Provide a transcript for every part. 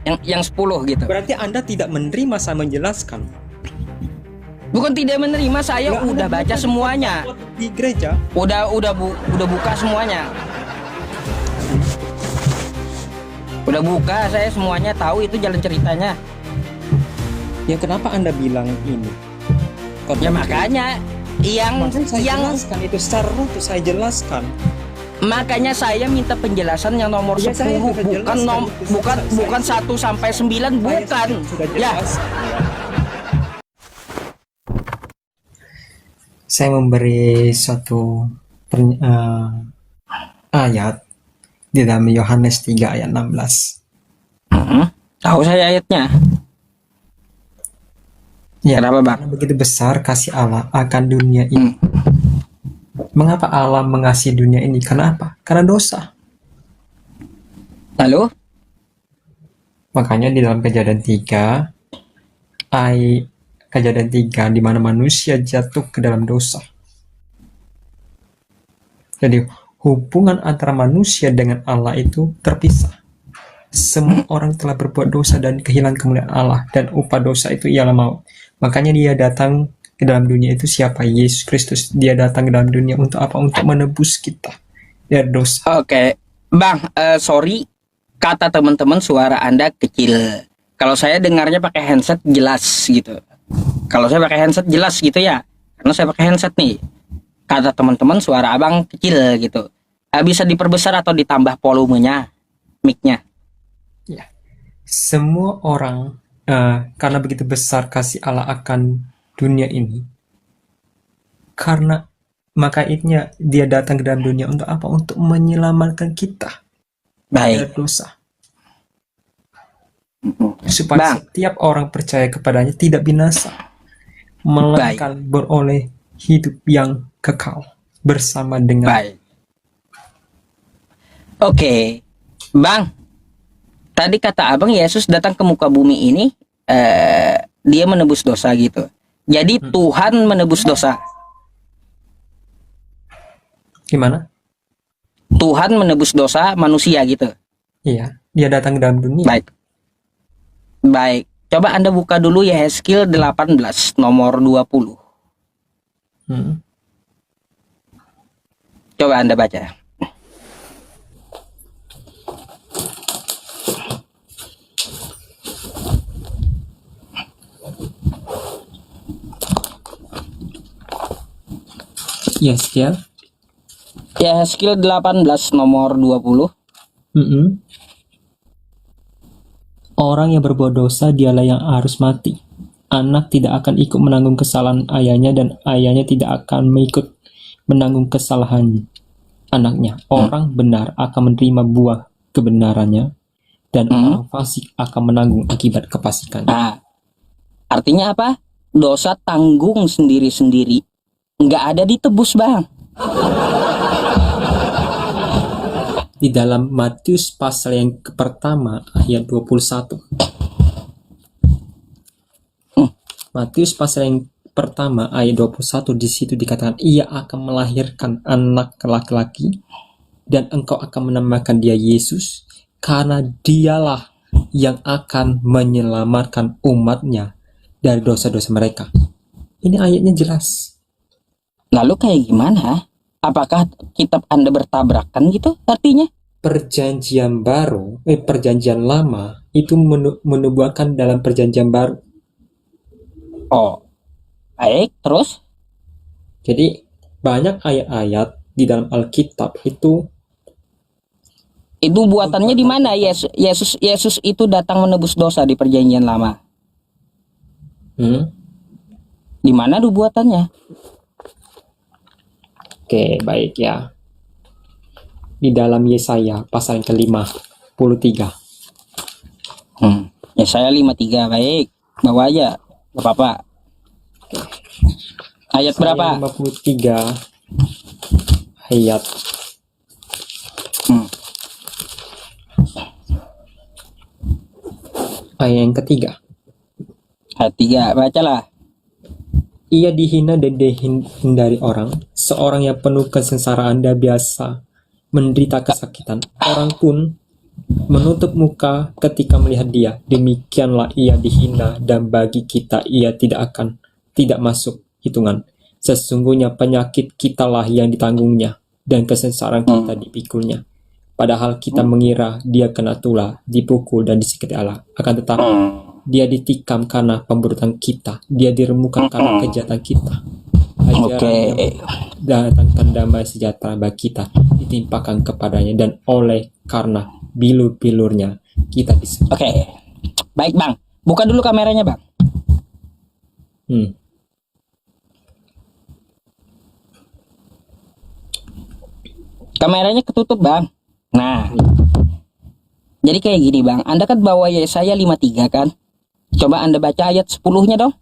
yang 10 gitu. Berarti Anda tidak menerima saya menjelaskan. Bukan tidak menerima, saya Nggak, udah Anda baca bukan semuanya. di gereja. Udah buka semuanya. Udah buka, saya semuanya tahu itu jalan ceritanya. Ya kenapa Anda bilang ini? Ya makanya Makanya saya yang jelaskan itu secara runtut, saya jelaskan. makanya saya minta penjelasan yang nomor Ya, saya 10, sudah bukan jelaskan itu. bukan 1 sampai 9, bukan. Saya sudah Ya, jelas. Saya memberi suatu ayat di dalam Yohanes 3 ayat 16. tahu saya ayatnya. Ya, Kenapa, Bang? karena begitu besar kasih Allah akan dunia ini. Mengapa Allah mengasihi dunia ini? Karena apa? Karena dosa. Lalu Makanya di dalam Kejadian 3 di mana manusia jatuh ke dalam dosa. Jadi hubungan antara manusia dengan Allah itu terpisah. Semua orang telah berbuat dosa dan kehilangan kemuliaan Allah, dan upah dosa itu ialah maut. Makanya dia datang ke dalam dunia itu siapa? Yesus Kristus. Dia datang ke dalam dunia untuk apa? Untuk menebus kita dari dosa. Oke, Bang, sorry, kata teman-teman suara Anda kecil. Kalau saya dengarnya pakai handset jelas gitu. Kalau saya pakai handset jelas gitu ya, karena saya pakai handset nih. Kata teman-teman suara Abang kecil gitu. Bisa diperbesar atau ditambah volumenya, mic-nya. Ya. Semua orang, karena begitu besar kasih Allah akan dunia ini, karena makanya dia datang ke dalam dunia untuk apa? Untuk menyelamatkan kita dari Baik, dosa. Supaya Bang. setiap orang percaya kepadanya tidak binasa, melainkan beroleh hidup yang kekal bersama dengan. Baik. Oke, Bang. Tadi kata Abang Yesus datang ke muka bumi ini, dia menebus dosa gitu. Jadi Tuhan menebus dosa. Gimana? Tuhan menebus dosa manusia gitu. Iya, dia datang ke dalam dunia. Baik. Baik. Coba Anda buka dulu Yehezkiel 18 nomor 20. Coba Anda baca. Yehezkiel. Yehezkiel 18 nomor 20. Orang yang berbuat dosa dialah yang harus mati. Anak tidak akan ikut menanggung kesalahan ayahnya, dan ayahnya tidak akan mengikut menanggung kesalahan anaknya. Orang benar akan menerima buah kebenarannya, dan orang fasik akan menanggung akibat kefasikannya. Nah, artinya apa? Dosa tanggung sendiri-sendiri. Nggak ada ditebus, Bang. Di dalam Matius pasal yang pertama ayat 21. Matius pasal yang pertama ayat 21, di situ dikatakan ia akan melahirkan anak laki-laki dan engkau akan menamakan dia Yesus, karena dialah yang akan menyelamatkan umatnya dari dosa-dosa mereka. Ini ayatnya jelas. Lalu kayak gimana? Apakah kitab Anda bertabrakan gitu artinya? Perjanjian baru, perjanjian lama itu menubuhkan dalam perjanjian baru. Oh, baik, terus? Jadi banyak ayat-ayat di dalam Alkitab itu buatannya di mana? Yesus itu datang menebus dosa di perjanjian lama. Di mana buatannya? Oke, baik ya. Di dalam Yesaya pasal yang ke-53. Yesaya 53, baik. Bawa aja, gak apa-apa. Ayat berapa? 53 ayat ayat yang ketiga. Ayat 3, bacalah. Ia dihina dan dihindari orang, seorang yang penuh kesengsaraan dan biasa menderita kesakitan. Orang pun menutup muka ketika melihat dia. Demikianlah ia dihina, dan bagi kita ia tidak masuk hitungan. Sesungguhnya penyakit kitalah yang ditanggungnya, dan kesengsaraan kita dipikulnya. Padahal kita mengira dia kena tulah, dipukul dan disikiti Allah. Akan tetapi dia ditikam karena pemberontakan kita, dia diremukkan karena kejahatan kita. Ajaran yang datangkan damai sejahtera bagi kita ditimpakan kepadanya, dan oleh karena bilur-bilurnya kita disembuhkan. Oke. Baik, Bang. Buka dulu kameranya, Bang. Kameranya ketutup, Bang. Nah. Jadi kayak gini, Bang. Anda kan bawa Yesaya 53 kan? Coba Anda baca ayat 10-nya dong.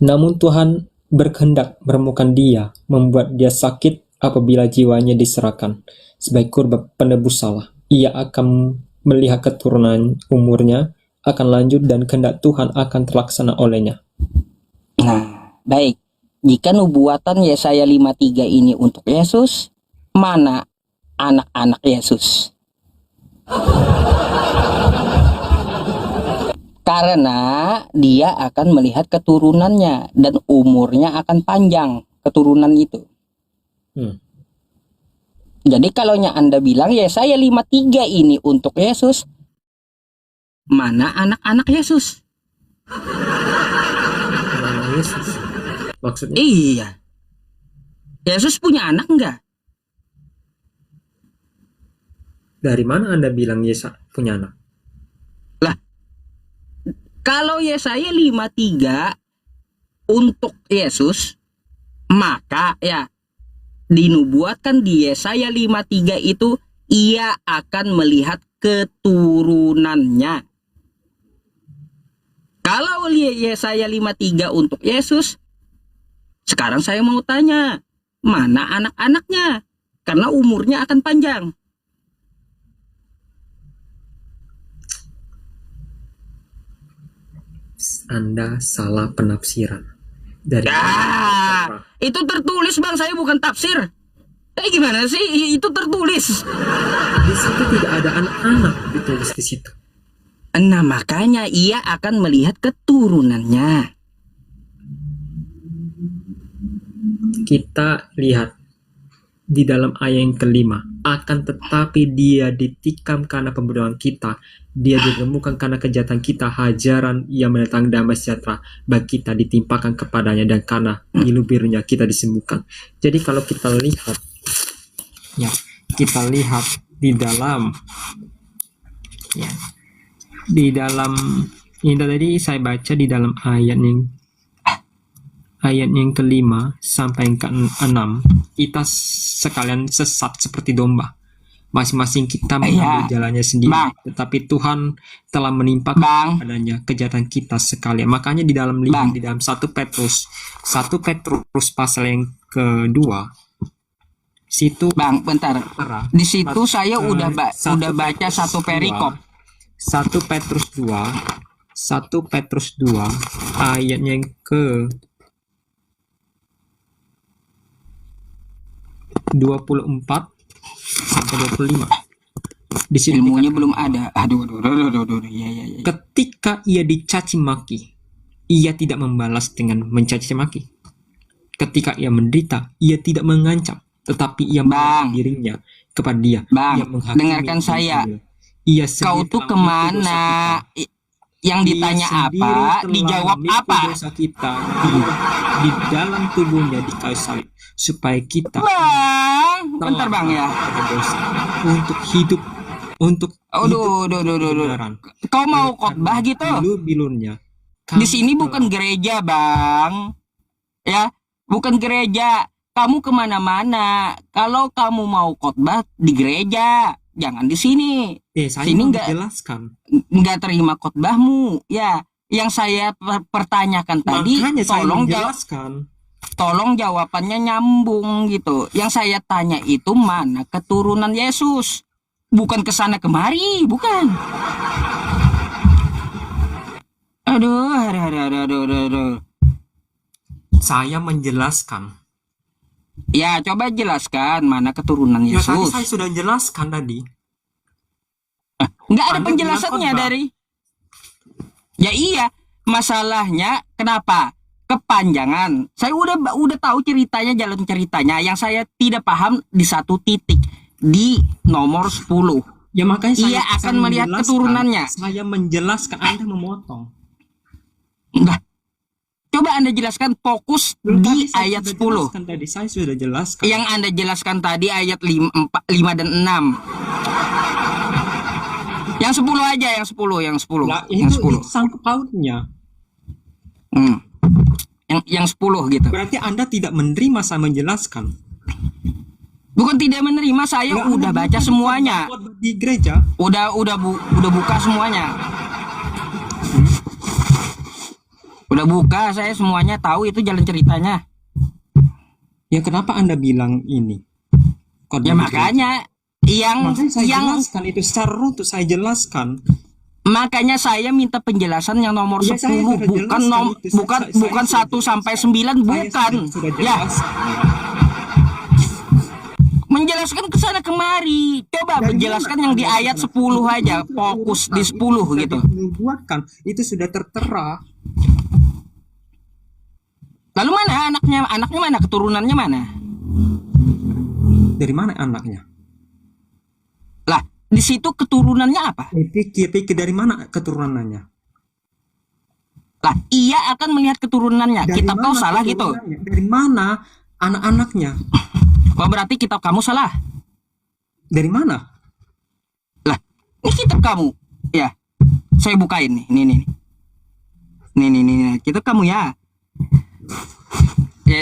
Namun Tuhan berkehendak meremukkan dia, membuat dia sakit apabila jiwanya diserahkan sebagai kurban penebus salah. Ia akan melihat keturunan, umurnya akan lanjut, dan kehendak Tuhan akan terlaksana olehnya. Nah, baik. Jika nubuatan Yesaya 53 ini untuk Yesus, mana anak-anak Yesus? Karena dia akan melihat keturunannya dan umurnya akan panjang, keturunan itu. Jadi kalau Anda bilang Yesaya 53 ini untuk Yesus, mana anak-anak Yesus? Yesus. Maksudnya? Iya. Yesus punya anak enggak? Dari mana Anda bilang Yesus punya anak? Lah, kalau Yesaya 53 untuk Yesus, maka ya dinubuatkan di Yesaya 53 itu ia akan melihat keturunannya. Kalau Yesaya 53 untuk Yesus, sekarang saya mau tanya, mana anak-anaknya? Karena umurnya akan panjang. Anda salah penafsiran. Dari itu tertulis, Bang, saya bukan tafsir. Gimana sih? Itu tertulis. Di situ tidak ada anak-anak ditulis di situ. Nah, makanya ia akan melihat keturunannya. Kita lihat di dalam ayat yang kelima, akan tetapi dia ditikam karena pembunuhan kita, dia diremukkan karena kejahatan kita, hajaran yang mendatang damai sejahtera bagi kita ditimpakan kepadanya, dan karena bilu-birunya kita disembuhkan. Jadi kalau kita lihat, ya, kita lihat di dalam, ya, di dalam ini tadi saya baca di dalam ayat yang kelima sampai yang keenam, kita sekalian sesat seperti domba. Masing-masing kita mengambil jalannya sendiri, tetapi Tuhan telah menimpakan padanya kejahatan kita sekalian. Makanya di dalam 1 Petrus pasal yang kedua, situ, Bang, bentar. Di situ saya udah baca satu perikop. 1 Petrus 2 ayat yang ke 24 sampai 25. Di sini ilmunya belum ada. Aduh. Ya. Ketika ia dicaci maki, ia tidak membalas dengan mencaci maki. Ketika ia menderita, ia tidak mengancam, tetapi ia mengancam dirinya kepada dia. Bang, ia dengarkan saya. Kau tuh kemana? Yang ditanya apa, dijawab apa? Dosa kita di dalam tubuhnya di kayu salib, supaya kita, Bang, bentar Bang ya, dosa, untuk hidup, untuk kebenaran. Kau mau khotbah gitu? Bilur-bilurnya. Di sini bukan gereja, Bang. Ya, bukan gereja. Kamu kemana-mana. Kalau kamu mau khotbah di gereja, jangan di sini. Saya sini nggak terima khotbahmu. Ya, yang saya pertanyakan tadi, tolong jawabannya nyambung gitu. Yang saya tanya itu mana keturunan Yesus, bukan kesana kemari, bukan. Aduh. Saya menjelaskan. Ya, coba jelaskan mana keturunan Yesus. Saya sudah jelaskan tadi. Nggak ada Anda penjelasannya bilang khotbah. dari. Ya iya, masalahnya kenapa? Kepanjangan. Saya udah tahu ceritanya, jalan ceritanya. Yang saya tidak paham di satu titik di nomor 10. Ya makanya Ia akan melihat menjelaskan. keturunannya. Saya menjelaskan, Anda memotong. Nah, coba Anda jelaskan fokus di Tadi saya ayat sudah 10. jelaskan tadi, saya sudah jelaskan. Yang Anda jelaskan tadi ayat 5 dan 6. Yang 10 aja, yang 10. Nah, Yang itu 10. sangkut pautnya. Yang 10 gitu. Berarti Anda tidak menerima saya menjelaskan. Bukan tidak menerima, saya Nggak, udah Anda baca bukan semuanya. di gereja. Udah buka semuanya. Udah buka, saya semuanya tahu itu jalan ceritanya. Ya kenapa Anda bilang ini? Ya makanya Makanya saya jelaskan itu secara runtut, saya jelaskan. makanya saya minta penjelasan yang nomor Ya, 10, saya sudah jelaskan itu. bukan Saya 1 sampai jelaskan. 9, bukan. Sudah Ya, jelaskan. menjelaskan ke sana kemari. Coba Dari menjelaskan mana yang di Anda ayat sudah- 10 aja, itu fokus di urusan, 10 itu gitu. sudah dibuatkan, itu sudah tertera. Lalu mana anaknya mana, keturunannya mana? Dari mana anaknya? Lah, di situ keturunannya apa? Pikir dari mana keturunannya? Lah, ia akan melihat keturunannya. Dari Kitab kau mana salah gitu. keturunannya? Dari mana anak-anaknya? Oh, berarti kitab kamu salah. Dari mana? Lah, ini kitab kamu. Ya. Saya bukain nih. Nih. Nih. Kitab kamu ya.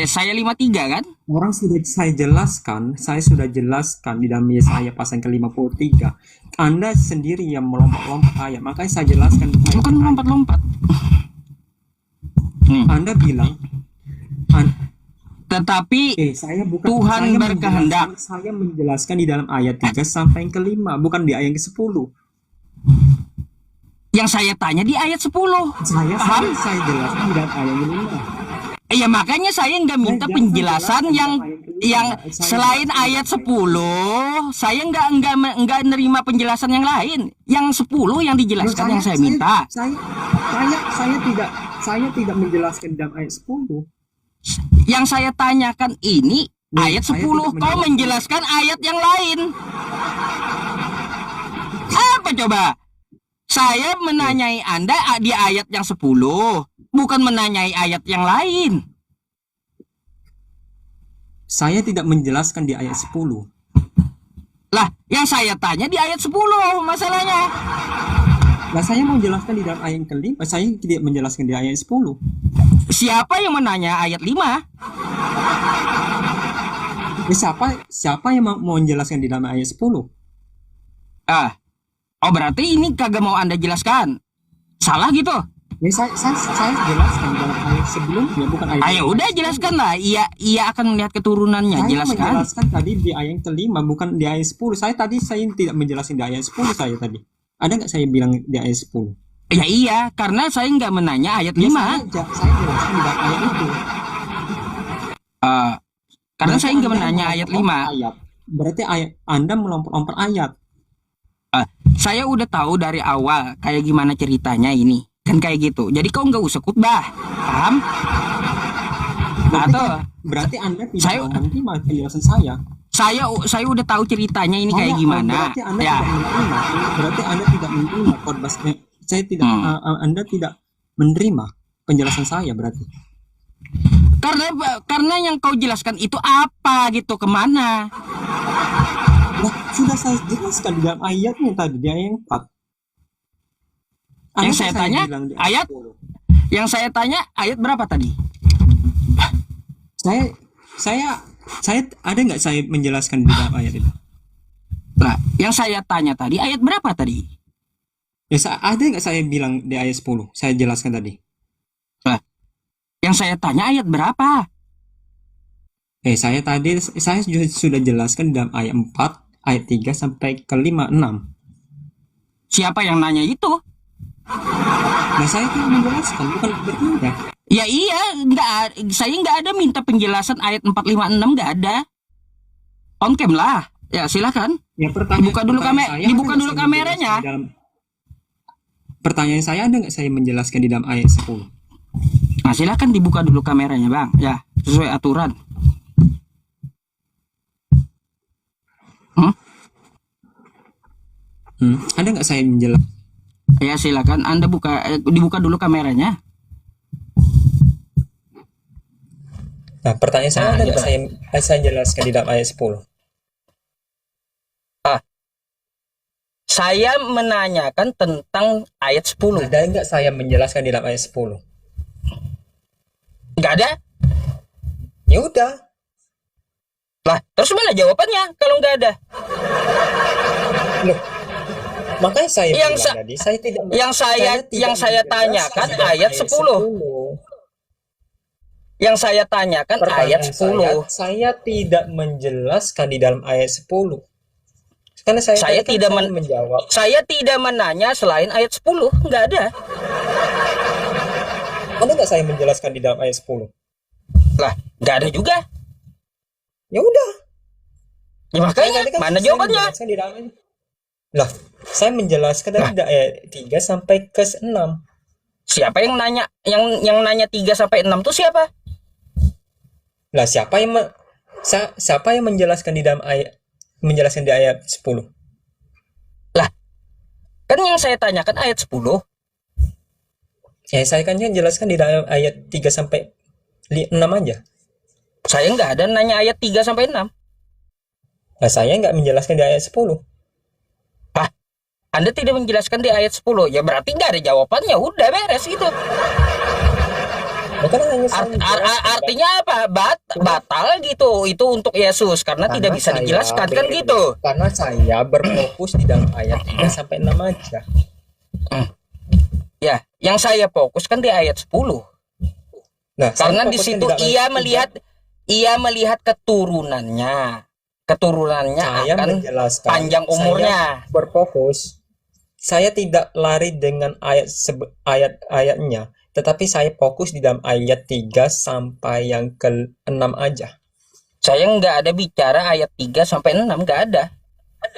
Saya 53 kan? Orang sudah saya sudah jelaskan di dalam Yesaya pasal ke-53. Anda sendiri yang melompat-lompat ayat, makanya saya jelaskan. Bukan lompat-lompat. Anda bilang, Tetapi saya bukan Tuhan saya berkehendak. saya menjelaskan di dalam ayat 3 sampai yang ke-5, bukan di ayat ke-10. yang saya tanya di ayat 10. Paham? Saya jelaskan di dalam ayat ke-5. Ya makanya saya nggak minta penjelasan yang selain ayat 10. Saya nggak nerima penjelasan yang lain. Yang 10 yang dijelaskan yang saya minta. Saya tidak menjelaskan dalam ayat 10. Yang saya tanyakan ini ayat saya 10. tidak Kau menjelaskan ayat yang lain. Apa coba? Saya menanyai Anda di ayat yang 10, bukan menanyai ayat yang lain. Saya tidak menjelaskan di ayat 10. Lah, yang saya tanya di ayat 10 masalahnya. Nah, saya mau jelaskan di dalam ayat yang ke-5. Saya tidak menjelaskan di ayat 10. Siapa yang menanya ayat 5? Siapa yang mau menjelaskan di dalam ayat 10? Oh berarti ini kagak mau Anda jelaskan. Salah gitu. Ya, saya jelaskan dalam ayat sebelumnya, bukan ayat. Ayo udah jelaskan lah. Ia akan melihat keturunannya. Saya Jelaskan. menjelaskan tadi di ayat yang ke-5, bukan di ayat 10. Saya tidak menjelaskan di ayat 10 saya tadi. Ada nggak saya bilang di ayat 10? Ya iya, karena saya nggak menanya ayat 5. Saya jelaskan di dalam ayat itu. Karena Berarti saya nggak Anda menanya ayat 5. ayat. Berarti Anda melompat-lompat ayat. Saya udah tahu dari awal kayak gimana ceritanya ini. Kan kayak gitu. Jadi kau nggak usah khutbah. Paham? Berarti Anda tidak saya- mau menerima penjelasan saya. Saya udah tahu ceritanya ini kayak gimana. Berarti Anda Ya. tidak menerima. Berarti Anda tidak menerima khotbah. Saya tidak. Anda tidak menerima penjelasan saya berarti. Karena yang kau jelaskan itu apa gitu, kemana? Nah, sudah saya jelaskan di dalam ayatnya tadi, di ayat 4. Yang saya tanya, bilang di ayat? 10. Yang saya tanya ayat berapa tadi? Saya ada nggak saya menjelaskan di dalam ayat itu? Nah, yang saya tanya tadi ayat berapa tadi? Ya, ada nggak saya bilang di ayat 10? Saya jelaskan tadi. Nah, yang saya tanya ayat berapa? Saya sudah jelaskan di dalam ayat 4, ayat 3 sampai ke 5, 6. Siapa yang nanya itu? Nah, saya kan menjelaskan, bukan bertanya. Ya iya, saya nggak ada minta penjelasan ayat 4, 5, 6, nggak ada. On cam lah. Ya silakan. Ya, pertanyaan Dibuka dulu pertanyaan saya, dibuka ada dulu nggak saya kameranya. menjelaskan Pertanyaan saya, ada nggak saya menjelaskan di dalam ayat 10? Nah, silakan dibuka dulu kameranya, Bang. Ya, sesuai aturan. Ada nggak saya menjelaskan? Ya, silakan Anda dibuka dulu kameranya. Nah, pertanyaan saya, ada nggak saya jelaskan di dalam ayat 10? Saya menanyakan tentang ayat 10. Ada nggak saya menjelaskan di dalam ayat 10? Nggak ada? Ya udah. Lah, terus mana jawabannya kalau nggak ada? Loh, makanya saya Yang bilang tadi, saya tidak yang saya tanyakan ayat 10. Yang saya tanyakan ayat 10. Saya tidak menjelaskan di dalam ayat 10. Karena saya tidak menjawab. Saya tidak menanya selain ayat 10, nggak ada. Ada nggak saya menjelaskan di dalam ayat 10? Lah, nggak ada juga. Ya udah. Ya makanya, Kan mana saya jawabannya? menjelaskan di dalam ayat. Lah, saya menjelaskan dari ayat 3 sampai ke 6. Siapa yang nanya? Yang nanya 3 sampai 6 tuh siapa? Lah, siapa yang menjelaskan di dalam ayat, menjelaskan di ayat 10? Lah, kan yang saya tanyakan ayat 10. Ya, saya kan jelaskan di dalam ayat 3 sampai 6 aja. Saya nggak ada nanya ayat 3 sampai 6. Nah, saya nggak menjelaskan di ayat 10. Anda tidak menjelaskan di ayat 10. Ya berarti nggak ada jawabannya. Udah beres gitu. Artinya apa? Batal gitu. Itu untuk Yesus karena tidak bisa dijelaskan kan gitu. Karena saya berfokus di dalam ayat 3 sampai 6 aja. Ya, yang saya fokus kan di ayat 10. Nah, karena di situ ia melihat keturunannya. Keturunannya saya akan panjang umurnya. Saya berfokus. Saya tidak lari dengan ayat-ayatnya, tetapi saya fokus di dalam ayat 3 sampai yang ke-6 aja. Saya nggak ada bicara ayat 3 sampai 6, nggak ada.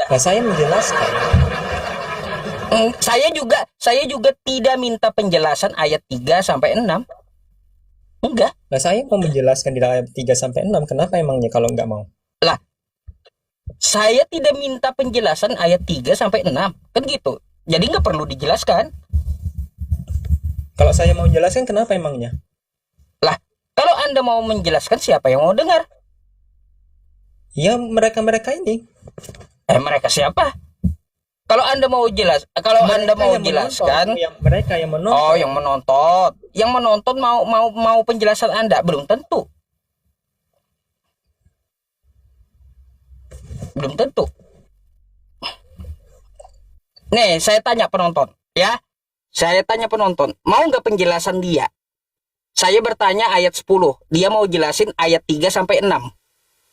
Nah, saya menjelaskan. Saya juga tidak minta penjelasan ayat 3 sampai 6. Enggak. Nah, saya mau menjelaskan di dalam ayat 3 sampai 6. Kenapa emangnya kalau nggak mau? Lah, saya tidak minta penjelasan ayat 3 sampai 6. Kan gitu. Jadi nggak perlu dijelaskan. Kalau saya mau menjelaskan, kenapa emangnya? Lah, kalau Anda mau menjelaskan, siapa yang mau dengar? Ya, mereka-mereka ini. Mereka siapa? Kalau Anda mau jelaskan, mereka yang menonton. Oh, yang menonton. Yang menonton mau penjelasan Anda, belum tentu. Belum tentu. Nih, saya tanya penonton, ya. Saya tanya penonton, mau nggak penjelasan dia? Saya bertanya ayat 10, dia mau jelasin ayat 3 sampai 6.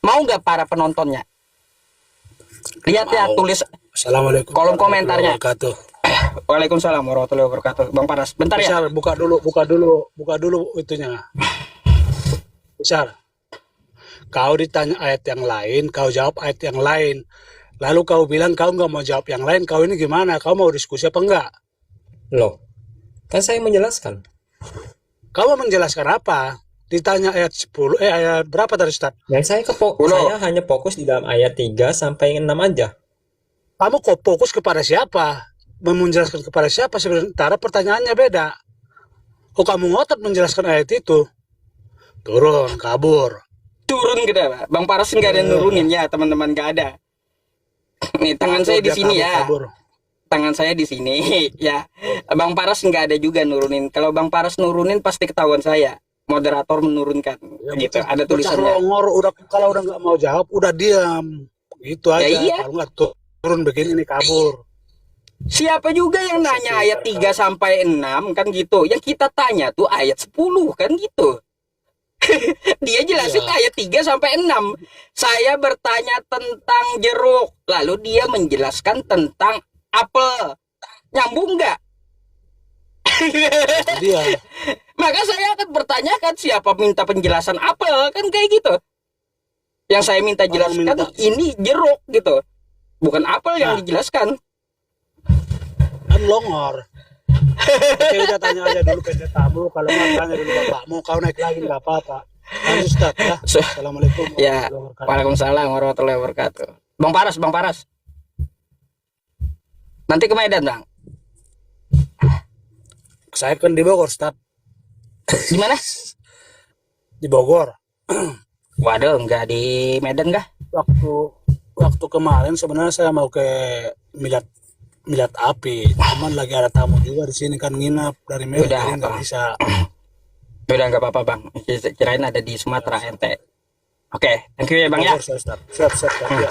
Mau nggak para penontonnya? Lihat ya, tulis Assalamualaikum kolom komentarnya. Waalaikumsalam warahmatullahi wabarakatuh. Bang Paras, bentar ya. Besar, buka dulu itunya. Besar. Kau ditanya ayat yang lain, kau jawab ayat yang lain. Lalu kau bilang kau nggak mau jawab yang lain, kau ini gimana? Kau mau diskusi apa enggak? Loh, kan saya menjelaskan. Kau mau menjelaskan apa? Ditanya ayat 10, ayat berapa tadi Ustaz? Saya hanya fokus di dalam ayat 3 sampai 6 aja. Kamu kok fokus kepada siapa? Menjelaskan kepada siapa? Sementara pertanyaannya beda. Oh, kamu ngotot menjelaskan ayat itu? Turun, kabur. Turun gitu, Bang Paras nggak ada nurunin ya, teman-teman, nggak ada. Nih, tangan saya di sini ya. Tangan saya di sini ya. Bang Paras nggak ada juga nurunin. Kalau Bang Paras nurunin pasti ketahuan saya. Moderator menurunkan. Ya, gitu. Ada tulisannya. Kalau udah nggak mau jawab, udah diam. Gitu aja. Ya, iya. Kalau nggak turun begini nih, kabur. Siapa juga yang nanya ayat 3 sampai 6 kan gitu. Yang kita tanya tuh ayat 10 kan gitu. Dia jelasin ayat 3 sampai 6. Saya bertanya tentang jeruk, lalu dia menjelaskan tentang apel. Nyambung nggak? Dia. Maka saya akan bertanyakan siapa minta penjelasan apel, kan kayak gitu. Yang saya minta jelaskan ini jeruk gitu. Bukan apel yang dijelaskan. Kan longor. Oke, udah tanya aja dulu pendetamu, kalau nggak tanya dulu bapakmu, kau naik lagi nggak apa-apa. Lanjut Ustaz ya. Assalamualaikum Ya, warahmatullahi wabarakatuh. waalaikumsalam warahmatullahi wabarakatuh. Bang Paras. Nanti ke Medan, Bang. Saya kan di Bogor, Ustaz. Gimana? Di Bogor. Waduh, enggak di Medan kah? Waktu kemarin sebenarnya saya mau ke Milat Api, cuman lagi ada tamu juga di sini kan nginap dari Medan, Udah, jadi nggak Bang. bisa. Udah enggak apa-apa, Bang. Kirain ada di Sumatera ente. Oke, thank you ya, Bang ya. Bogor saya, Ustaz. Siap, siap, siap. Ya.